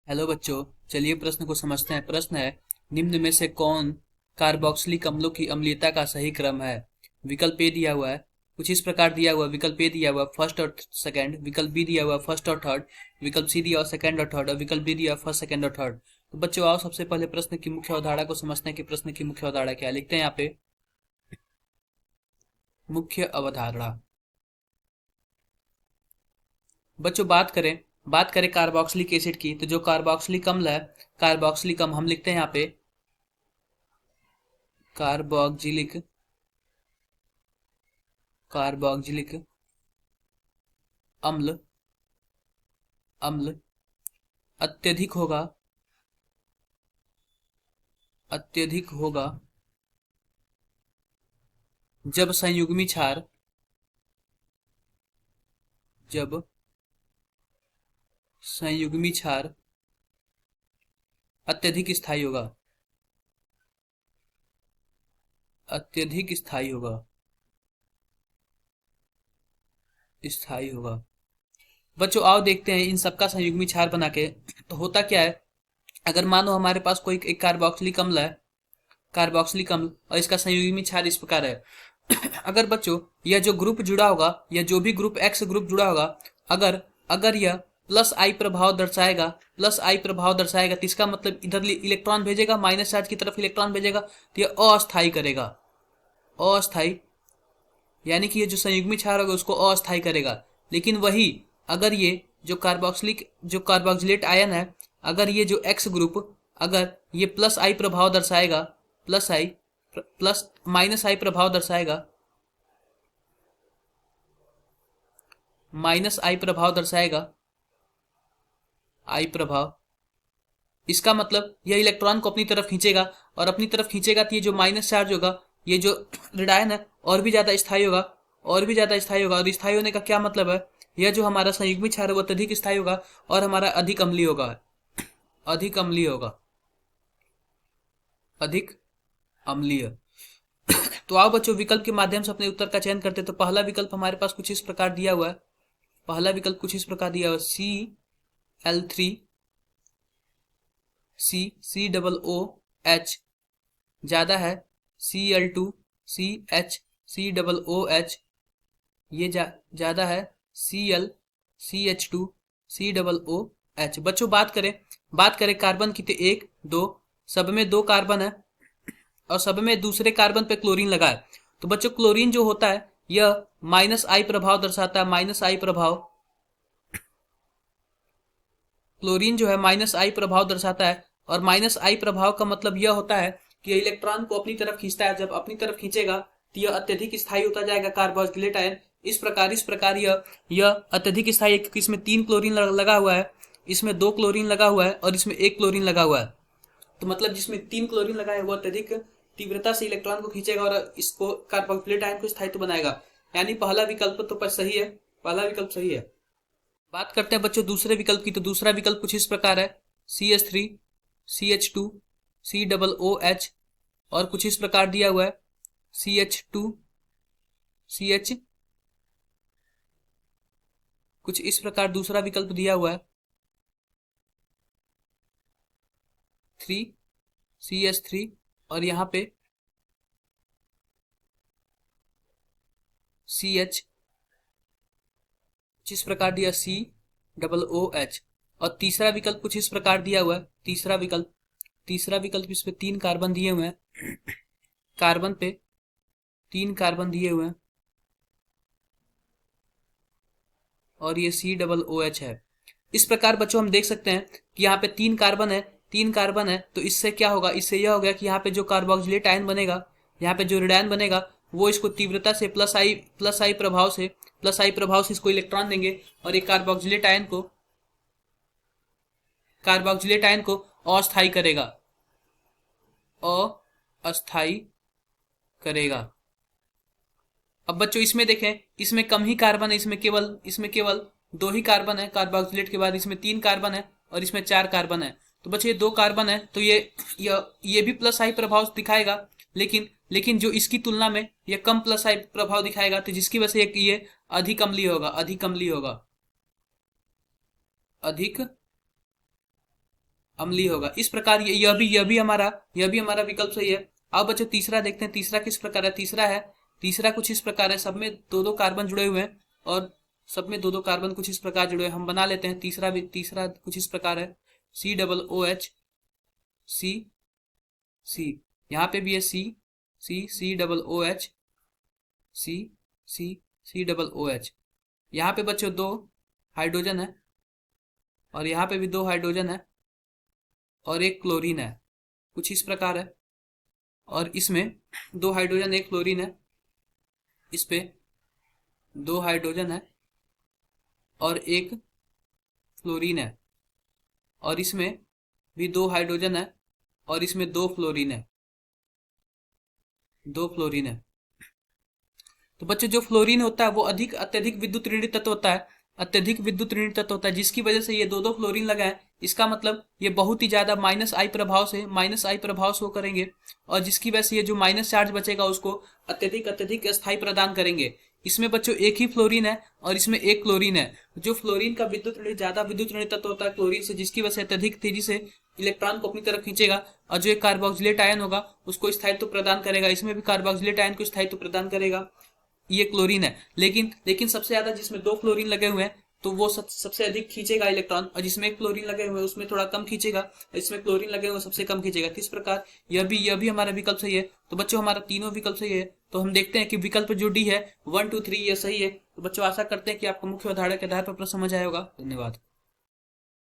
Hello बच्चों, चलिए प्रश्न को समझते हैं। प्रश्न है, निम्न में से कौन कार्बोक्सिलिक अम्लों की अम्लीयता का सही क्रम है। विकल्प ए दिया हुआ है, कुछ इस प्रकार दिया हुआ है। विकल्प ए दिया हुआ फर्स्ट और सेकंड, विकल्प बी दिया हुआ फर्स्ट और थर्ड, विकल्प सी दिया हुआ सेकंड और थर्ड, और विकल्प डी दिया हुआ फर्स्ट सेकंड और थर्ड। तो बच्चों आओ सबसे पहले प्रश्न की मुख्य अवधारणा को समझते हैं कि प्रश्न की मुख्य अवधारणा क्या है। लिखते हैं यहाँ पे मुख्य अवधारणा। बच्चों बात करें कार्बोक्सिलिक एसिड की, तो जो कार्बोक्सिलिक अम्ल है, कार्बोक्सिलिक अम्ल हम लिखते हैं यहाँ पे कार्बोक्सिलिक कार्बोक्सिलिक अम्ल अम्ल अत्यधिक होगा अत्यधिक होगा जब संयुग्मी क्षार जब संयुग्मी क्षार अत्यधिक स्थायी होगा अत्यधिक स्थायी होगा। बच्चों आओ देखते हैं इन सबका संयुग्मी क्षार बना के तो होता क्या है। अगर मानो हमारे पास कोई एक कार्बोक्सिलिक अम्ल है, कार्बोक्सिलिक अम्ल, और इसका संयुग्मी क्षार इस प्रकार है। अगर बच्चों यह जो ग्रुप जुड़ा होगा, या जो भी ग्रुप एक्स ग्रुप जुड़ा होगा, अगर अगर यह प्लस आई प्रभाव दर्शाएगा तो इसका मतलब इधर इलेक्ट्रॉन भेजेगा, माइनस चार्ज की तरफ इलेक्ट्रॉन भेजेगा, तो यह अस्थायी करेगा। अस्थायी यानी कि ये जो संयुग्मी क्षार होगा उसको अस्थायी करेगा। लेकिन वही अगर ये जो कार्बोक्सिलेट आयन है, अगर ये जो एक्स ग्रुप, अगर ये प्लस माइनस आई प्रभाव दर्शाएगा, आई प्रभाव, इसका मतलब यह इलेक्ट्रॉन को अपनी तरफ खींचेगा, और अपनी तरफ खींचेगा तो ये जो माइनस चार्ज होगा, ये जो ऋण आयन है, और भी ज्यादा स्थायी होगा। और स्थायी होने का क्या मतलब है, यह जो हमारा संयुग्मी क्षार है वो अत्यधिक स्थायी होगा और हमारा अधिक अम्लीय होगा। अधिक अम्लीय होगा अधिक अम्लीय। तो आओ बच्चों विकल्प के माध्यम से अपने उत्तर का चयन करते। तो पहला विकल्प हमारे पास कुछ इस प्रकार दिया हुआ है। Cl3 COOH ज्यादा है Cl2 CHCOOH, ये ज्यादा है ClCH2COOH। बच्चों बात करें कार्बन की, तो एक दो सब में दो कार्बन है और सब में दूसरे कार्बन पे क्लोरीन लगा है। तो बच्चों क्लोरीन जो होता है यह माइनस आई प्रभाव दर्शाता है। क्लोरीन जो है माइनस आई प्रभाव दर्शाता है, और माइनस आई प्रभाव का मतलब यह होता है कि यह इलेक्ट्रॉन को अपनी तरफ खींचता है। जब अपनी तरफ खींचेगा तो यह अत्यधिक स्थायी होता जाएगा कार्बोक्सिलेट आयन। इस प्रकार यह अत्यधिक स्थायी, क्योंकि इसमें 3 क्लोरीन लगा हुआ है, इसमें 2 क्लोरीन लगा हुआ है और इसमें 1 क्लोरीन लगा हुआ है। तो मतलब जिसमें 3 क्लोरीन लगा है वो अत्यधिक तीव्रता से इलेक्ट्रॉन को खींचेगा और इसको कार्बोक्सिलेट आयन को स्थायित्व बनाएगा। यानी पहला विकल्प तो सही है, पहला विकल्प सही है। बात करते हैं बच्चों दूसरे विकल्प की। तो दूसरा विकल्प कुछ इस प्रकार है, CH3 CH2 COOH, और कुछ इस प्रकार दिया हुआ है CH2 CH, कुछ इस प्रकार दूसरा विकल्प दिया हुआ है 3CH3, और यहाँ पे CH, जिस प्रकार दिया COOH, और तीसरा विकल्प कुछ इस प्रकार दिया हुआ है। तीसरा विकल्प इस पे 3 कार्बन दिए हुए हैं, कार्बन पे 3 कार्बन दिए हुए हैं और ये COOH है। इस प्रकार बच्चों हम देख सकते हैं कि यहाँ पे 3 कार्बन है। तो इससे क्या होगा, इससे यह होगा कि यहाँ पे जो कार्बोक्सिलेट आयन बनेगा, यहाँ पे जो ऋणायन बनेगा, वो इसको तीव्रता से प्लस आई प्रभाव से इसको इलेक्ट्रॉन देंगे, और ये कार्बोक्सिलेट आयन को अस्थायी करेगा। अब बच्चों इसमें देखें, इसमें कम ही कार्बन है, इसमें केवल 2 ही कार्बन है। कार्बोक्सिलेट के बाद इसमें 3 कार्बन है और इसमें 4 कार्बन है। तो बच्चों ये 2 कार्बन है, तो ये भी प्लस आई प्रभाव दिखाएगा, लेकिन जो इसकी तुलना में ये कम प्लस आई प्रभाव दिखाएगा, तो जिसकी वजह से ये अधिक अम्लीय होगा। अधिक अम्लीय होगा। इस प्रकार यह भी हमारा विकल्प सही है। अब बच्चों तीसरा देखते हैं, तीसरा किस प्रकार है। तीसरा कुछ इस प्रकार है, सब में दो दो कार्बन जुड़े हुए हैं और सब में दो दो कार्बन कुछ इस प्रकार जुड़े हैं। हम बना लेते हैं। तीसरा कुछ इस प्रकार है, COOH C, यहाँ पे भी है COOH COOH। यहाँ पे बच्चों दो हाइड्रोजन है और यहाँ पे भी दो हाइड्रोजन है और एक क्लोरीन है, कुछ इस प्रकार है। और इसमें दो हाइड्रोजन एक क्लोरीन है, इस पे दो हाइड्रोजन है और एक फ्लोरीन है, और इसमें भी दो हाइड्रोजन है और इसमें दो फ्लोरीन है। तो बच्चों जो फ्लोरीन होता है वो अत्यधिक विद्युत ऋणात्मक तत्व होता है, जिसकी वजह से ये दो दो फ्लोरीन लगा है। इसका मतलब ये बहुत ही ज्यादा माइनस आई प्रभाव शो करेंगे और जिसकी वजह से ये जो माइनस चार्ज बचेगा उसको अत्यधिक स्थायी प्रदान करेंगे। इसमें बच्चों एक ही फ्लोरीन है और इसमें एक क्लोरीन है। जो फ्लोरीन का ज्यादा विद्युत ऋणात्मक तत्व होता है क्लोरीन से, जिसकी वजह से अत्यधिक तेजी से इलेक्ट्रॉन को अपनी तरफ खींचेगा और जो एक कार्बोक्सिलेट आयन होगा उसको स्थायित्व प्रदान करेगा। इसमें भी कार्बोक्सिलेट आयन को स्थायित्व प्रदान करेगा, ये क्लोरीन है। लेकिन सबसे ज्यादा जिसमें दो फ्लोरीन लगे हुए हैं तो वो सबसे अधिक खींचेगा इलेक्ट्रॉन, और जिसमें एक फ्लोरीन लगे हुए हैं उसमें थोड़ा कम खींचेगा, इसमें क्लोरीन लगे हुए सबसे कम खींचेगा। इस प्रकार यह भी हमारा विकल्प सही है। तो बच्चों हमारा तीनों विकल्प सही है। तो हम देखते हैं कि विकल्प जो डी है 1 2 3 ये सही है। तो बच्चों आशा करते हैं कि आपको मुख्य उदाहरण के आधार पर प्रश्न समझ आया होगा। धन्यवाद।